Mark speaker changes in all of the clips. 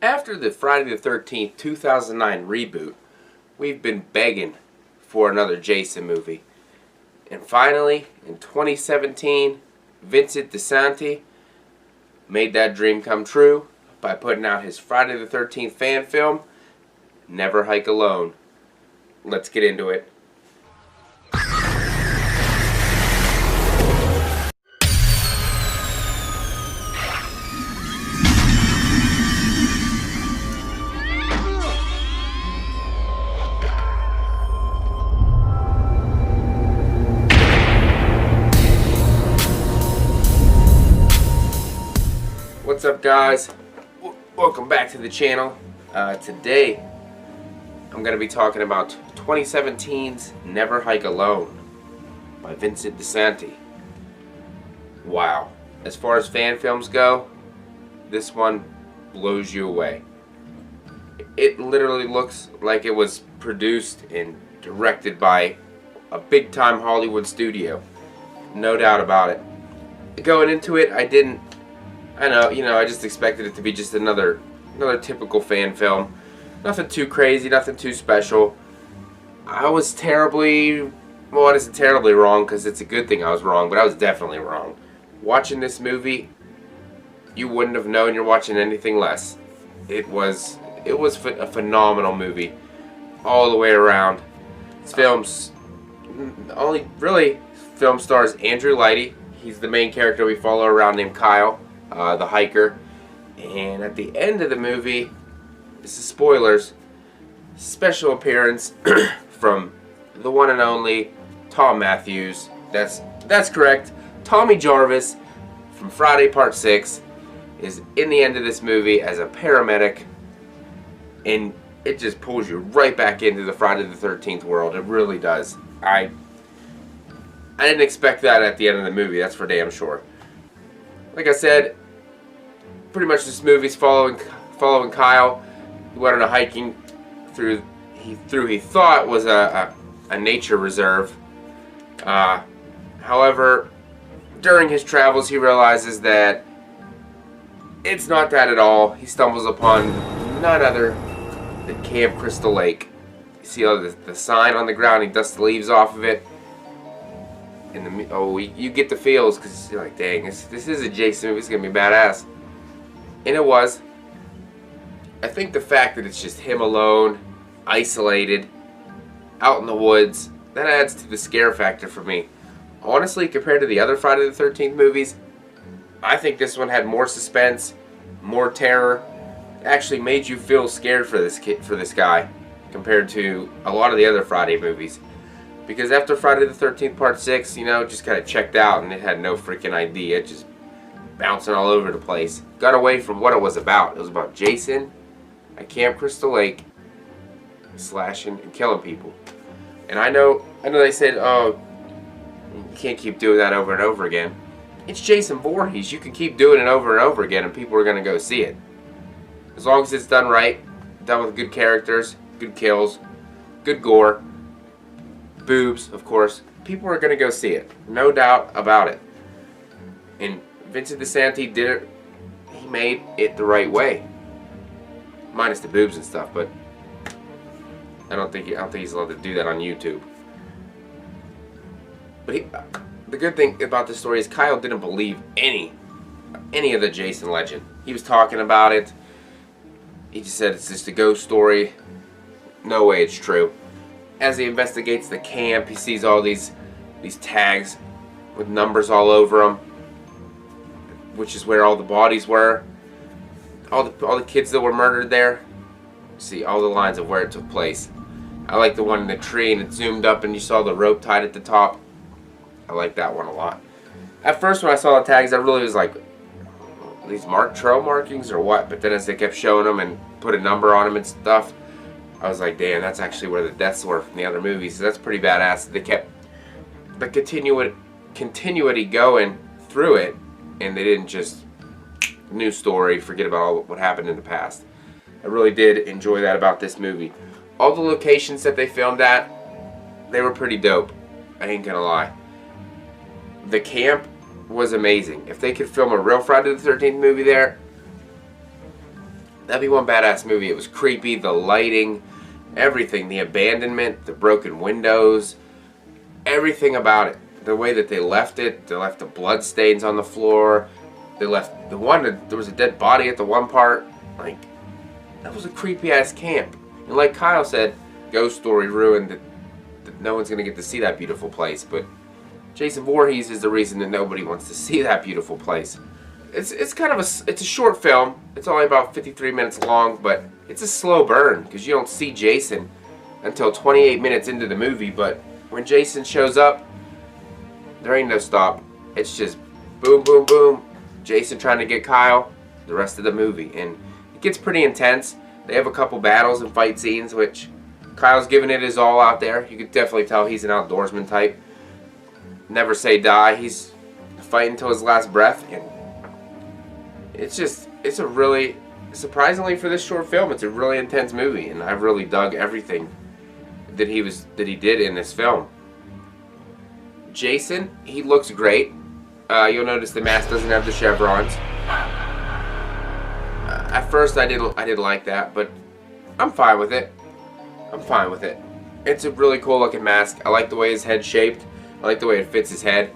Speaker 1: After the Friday the 13th 2009 reboot, we've been begging for another Jason movie. And finally, in 2017, Vincent DiSanti made that dream come true by putting out his Friday the 13th fan film, Never Hike Alone. Let's get into it. What's up, guys? Welcome back to the channel. Today I'm going to be talking about 2017's Never Hike Alone by Vincent DiSanti. Wow. As far as fan films go, this one blows you away. It literally looks like it was produced and directed by a big-time Hollywood studio. No doubt about it. Going into it, I just expected it to be just another typical fan film. Nothing too crazy, nothing too special. I was terribly, well, it isn't terribly wrong because it's a good thing I was wrong, but I was definitely wrong. Watching this movie, you wouldn't have known you're watching anything less. It was a phenomenal movie all the way around. This film's only really film stars Andrew Leighty. He's the main character we follow around, named Kyle, the hiker. And at the end of the movie, this is spoilers, special appearance from the one and only Tom Matthews. That's correct. Tommy Jarvis from Friday Part 6 is in the end of this movie as a paramedic, and it just pulls you right back into the Friday the 13th world. It really does. I didn't expect that at the end of the movie, that's for damn sure. Like I said, pretty much this movie's following Kyle. He went on a hiking through he thought was a nature reserve. However, during his travels, he realizes that it's not that at all. He stumbles upon none other than Camp Crystal Lake. You see the sign on the ground. He dusts the leaves off of it. And you get the feels because you're like, dang, this is a Jason movie. It's gonna be badass. And it was. I think the fact that it's just him alone, isolated, out in the woods, that adds to the scare factor for me. Honestly, compared to the other Friday the 13th movies, I think this one had more suspense, more terror. It actually made you feel scared for this guy, compared to a lot of the other Friday movies. Because after Friday the 13th Part 6, just kind of checked out and it had no freaking idea. It just bouncing all over the place. Got away from what it was about. It was about Jason at Camp Crystal Lake slashing and killing people. And I know they said, oh, you can't keep doing that over and over again. It's Jason Voorhees. You can keep doing it over and over again and people are going to go see it. As long as it's done right, done with good characters, good kills, good gore, boobs, of course, people are going to go see it. No doubt about it. And Vincent DiSanti did it. He made it the right way, minus the boobs and stuff. But I don't think he's allowed to do that on YouTube. But the good thing about this story is Kyle didn't believe any of the Jason legend. He was talking about it. He just said it's just a ghost story. No way it's true. As he investigates the camp, he sees all these tags with numbers all over them, which is where all the bodies were. All the kids that were murdered there. See all the lines of where it took place. I like the one in the tree and it zoomed up and you saw the rope tied at the top. I like that one a lot. At first when I saw the tags, I really was like, these trail markings or what? But then as they kept showing them and put a number on them and stuff, I was like, damn, that's actually where the deaths were from the other movies. So that's pretty badass. They kept the continuity going through it, and they didn't just new story, forget about all what happened in the past. I really did enjoy that about this movie. All the locations that they filmed at, they were pretty dope. I ain't gonna lie. The camp was amazing. If they could film a real Friday the 13th movie there, That'd be one badass movie. It was creepy, the lighting, everything, the abandonment, the broken windows, everything about it. The way that they left the blood stains on the floor. They left there was a dead body at the one part. Like, that was a creepy ass camp. And like Kyle said, Ghost Story ruined that no one's gonna get to see that beautiful place. But Jason Voorhees is the reason that nobody wants to see that beautiful place. It's kind of it's a short film. It's only about 53 minutes long, but it's a slow burn because you don't see Jason until 28 minutes into the movie. But when Jason shows up, there ain't no stop. It's just boom, boom, boom. Jason trying to get Kyle the rest of the movie, and it gets pretty intense. They have a couple battles and fight scenes, which Kyle's giving it his all out there. You could definitely tell he's an outdoorsman type. Never say die. He's fighting till his last breath, and it's a really, surprisingly for this short film, it's a really intense movie, and I really dug everything that he did in this film. Jason, he looks great. You'll notice the mask doesn't have the chevrons. At first, I didn't like that, but I'm fine with it. I'm fine with it. It's a really cool looking mask. I like the way his head's shaped. I like the way it fits his head.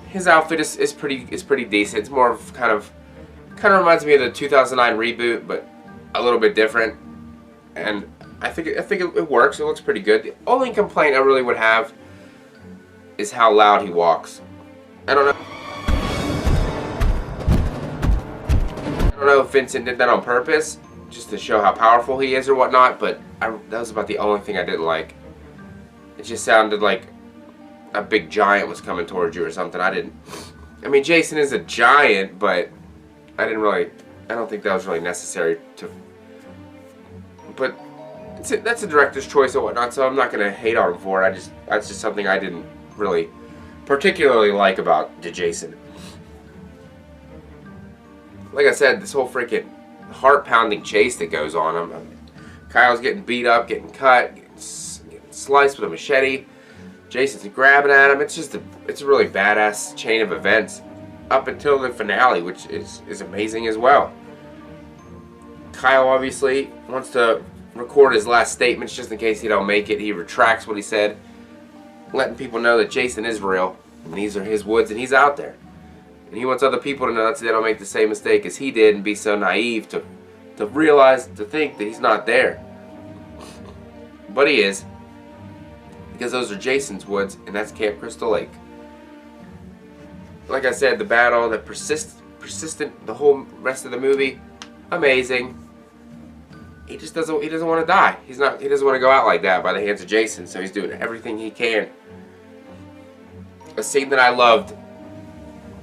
Speaker 1: His outfit is pretty decent. It's more of kind of reminds me of the 2009 reboot, but a little bit different. And I think it works. It looks pretty good. The only complaint I really would have is how loud he walks. I don't know if Vincent did that on purpose, just to show how powerful he is or whatnot, but that was about the only thing I didn't like. It just sounded like a big giant was coming towards you or something. I mean, Jason is a giant, but I don't think that was really necessary to. But that's a director's choice or whatnot, so I'm not gonna hate on him for it. That's just something I didn't really particularly like about Jason. Like I said, this whole freaking heart-pounding chase that goes on. Kyle's getting beat up, getting cut, getting sliced with a machete. Jason's grabbing at him. It's a really badass chain of events up until the finale, which is amazing as well. Kyle obviously wants to record his last statements just in case he don't make it. He retracts what he said, letting people know that Jason is real, and these are his woods, and he's out there. And he wants other people to know that they don't make the same mistake as he did and be so naive to realize, to think that he's not there. But he is, because those are Jason's woods, and that's Camp Crystal Lake. Like I said, the battle, the persistent, the whole rest of the movie, amazing. He just doesn't want to die. He doesn't want to go out like that by the hands of Jason, so he's doing everything he can. A scene that I loved,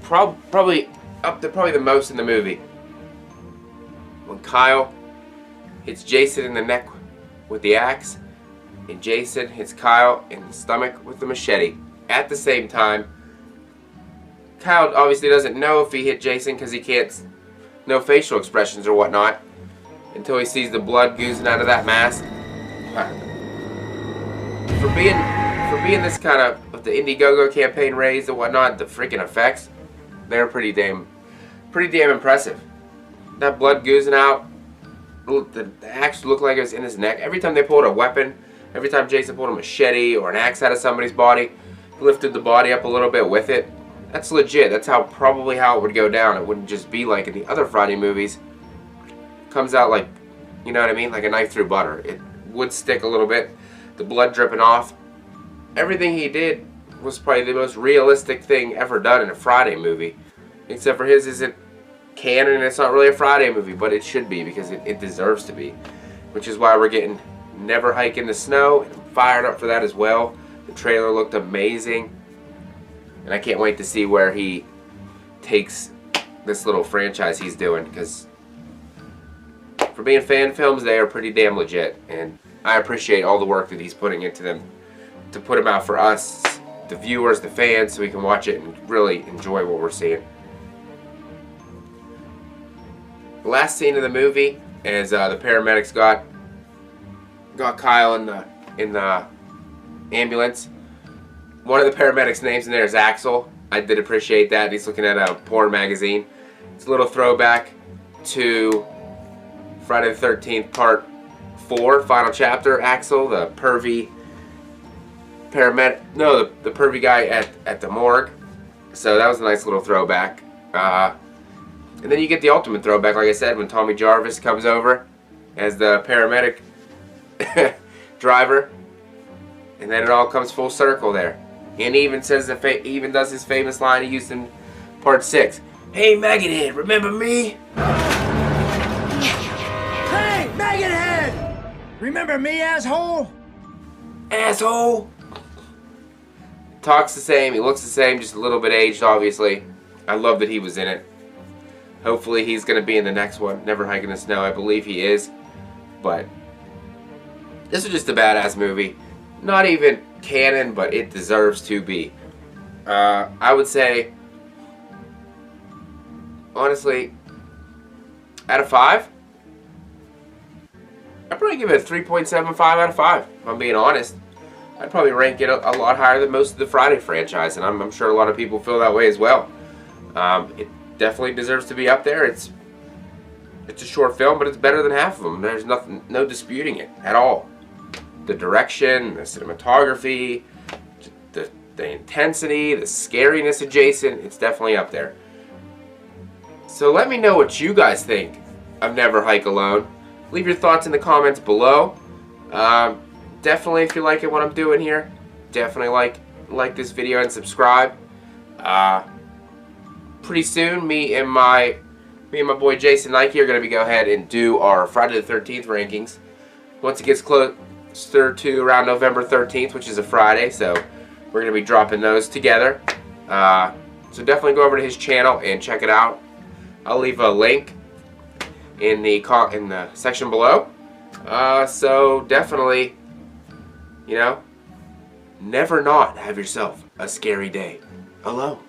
Speaker 1: probably the most in the movie, when Kyle hits Jason in the neck with the axe, and Jason hits Kyle in the stomach with the machete at the same time. Kyle obviously doesn't know if he hit Jason because he can't, no facial expressions or whatnot, until he sees the blood oozing out of that mask. For being this kind of, with the Indiegogo campaign raised and whatnot, the freaking effects, they're pretty damn impressive. That blood oozing out, the axe looked like it was in his neck. Every time they pulled a weapon, every time Jason pulled a machete or an axe out of somebody's body, lifted the body up a little bit with it. That's legit. That's probably how it would go down. It wouldn't just be like in the other Friday movies. Comes out like, you know what I mean? Like a knife through butter. It would stick a little bit. The blood dripping off. Everything he did was probably the most realistic thing ever done in a Friday movie. Except for his isn't canon and it's not really a Friday movie, but it should be because it deserves to be. Which is why we're getting Never Hike in the Snow. And I'm fired up for that as well. The trailer looked amazing. And I can't wait to see where he takes this little franchise he's doing, because for being fan films, they are pretty damn legit, and I appreciate all the work that he's putting into them to put them out for us, the viewers, the fans, so we can watch it and really enjoy what we're seeing. The last scene of the movie is the paramedics got Kyle in the ambulance. One of the paramedics' names in there is Axel. I did appreciate that. He's looking at a porn magazine. It's a little throwback to Friday the 13th Part 4, final chapter. Axel, the pervy paramedic, no, the pervy guy at the morgue. So that was a nice little throwback. And then you get the ultimate throwback, like I said, when Tommy Jarvis comes over as the paramedic driver. And then it all comes full circle there. And he even says even does his famous line he used in Part 6. Hey, Maggothead, remember me?
Speaker 2: Hey, Maggothead! Remember me, asshole?
Speaker 1: Asshole! Talks the same, he looks the same, just a little bit aged, obviously. I love that he was in it. Hopefully he's going to be in the next one. Never Hiking the Snow, I believe he is. But this is just a badass movie. Not even canon, but it deserves to be. I would say, honestly, out of 5, I'd probably give it a 3.75 out of 5, if I'm being honest. I'd probably rank it a lot higher than most of the Friday franchise, and I'm sure a lot of people feel that way as well. It definitely deserves to be up there. It's a short film, but it's better than half of them. There's no disputing it at all. The direction, the cinematography, the intensity, the scariness of Jason, it's definitely up there. So let me know what you guys think of Never Hike Alone. Leave your thoughts in the comments below. Definitely, if you like it, what I'm doing here, definitely like this video and subscribe. Pretty soon, me and my boy Jason Nike are going to go ahead and do our Friday the 13th rankings. Once it gets closer to around November 13th, which is a Friday, so we're going to be dropping those together. So definitely go over to his channel and check it out. I'll leave a link in the section below. So definitely, you know, never not have yourself a scary day alone.